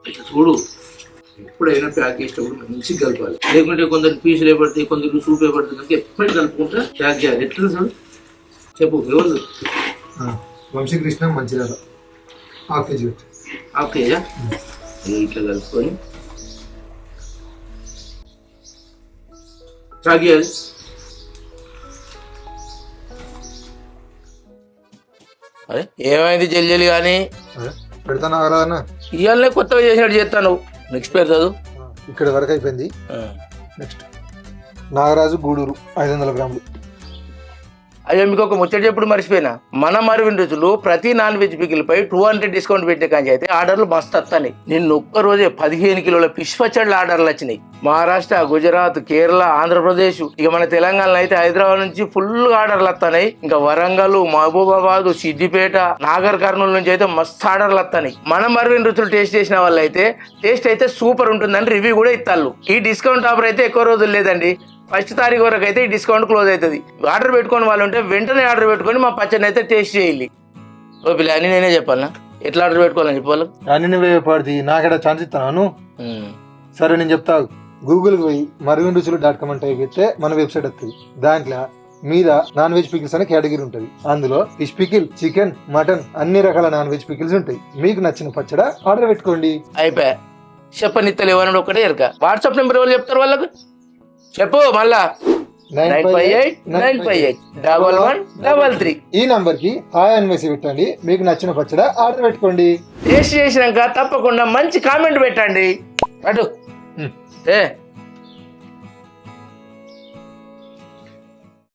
ఇట్లా చూడు, ఎప్పుడైనా ప్యాక్ చేసేటప్పుడు మంచిగా కలపాలి. లేకుంటే కొందరు పీసులు ఏపడతాయి, కొందరు సూప్ ఏపడుతుంది కనుక ఎప్పుడు కలుపుకుంటా ప్యాక్ చేయాలి. ఎట్లా చూడు చెప్పు ఎవరు? Vamshikrishna Mancherial half KG half కేజా? ఇట్లా కలుపుకొని తాగేయాలి. అరే ఏమైంది జల్జలి కానీ పెడతాను ఆరాధన ఇవాళనే కొత్తగా చేసినట్టు చేస్తాను. నెక్స్ట్ పేరు చదువు. ఇక్కడ వరకు అయిపోయింది. నెక్స్ట్ నాగరాజు గూడూరు 500 గ్రాములు. అయ్యో మీకు ఒక ముచ్చట చెప్పుడు మర్చిపోయినా, మన మరువిన్ రుచులు ప్రతి నాన్ వెజ్ పికిల్పై 200 డిస్కౌంట్ పెట్టే కానీ అయితే ఆర్డర్లు మస్తు వస్తాయి. నిన్న ఒక్కరోజే 15 కిలోల ఫిష్ పచ్చళ్ళ ఆర్డర్లు వచ్చినాయి. మహారాష్ట్ర, గుజరాత్, కేరళ, ఆంధ్రప్రదేశ్, ఇక మన తెలంగాణలో అయితే హైదరాబాద్ నుంచి ఫుల్ ఆర్డర్లు వస్తున్నాయి. ఇంకా వరంగల్, మహబూబాబాద్, సిద్దిపేట, నాగర్ కర్నూలు నుంచి అయితే మస్తు ఆర్డర్లు వస్తున్నాయి. మన మరువిన్ రుచులు టేస్ట్ చేసిన వాళ్ళు అయితే టేస్ట్ అయితే సూపర్ ఉంటుందని రివ్యూ కూడా ఇస్తారు. ఈ డిస్కౌంట్ ఆఫర్ అయితే ఎక్కువ రోజులు లేదండి. 1 తారీఖు వరకు అయితే ఈ డిస్కౌంట్ క్లోజ్ అవుతుంది. ఆర్డర్ పెట్టుకుని వాళ్ళు ఉంటే వెంటనే ఆర్డర్ పెట్టుకొని మా పచ్చడిని అయితే టేస్ట్ చేయాలి. ఓ పిల్ల అని నేనే చెప్పాలనా ఎట్లా ఆర్డర్ పెట్టుకోవాలని చెప్పాలి? అన్ని నువ్వే పడుతుంది, నాకెక్కడ ఛాన్స్ ఇస్తాను. సరే నేను చెప్తా. గూగుల్కి పోయి marvinruchulu.com అని టైప్ చేస్తే మన వెబ్సైట్ వస్తుంది. దాంట్లో మీద నాన్ వెజ్ పికిల్స్ అనే కేటగిరీ ఉంటుంది. అందులో ఫిష్ పికిల్, చికెన్, మటన్ అన్ని రకాల నాన్ వెజ్ పికిల్స్ ఉంటాయి. మీకు నచ్చిన పచ్చడ ఆర్డర్ పెట్టుకోండి. అయిపోయా. చెప్పనిత్తలు ఏమన్నా ఒకటే ఎరక. వాట్సాప్ నెంబర్ ఎవరు చెప్తారు వాళ్ళకు చెప్పు మళ్ళా. 958-958-1133 ఈ నంబర్ కి హాయ్ అని మెసేజ్ పెట్టండి. మీకు నచ్చిన పచ్చడ ఆర్డర్ పెట్టుకోండి. టేస్ట్ చేసినాక తప్పకుండా మంచి కామెంట్ పెట్టండి. అటు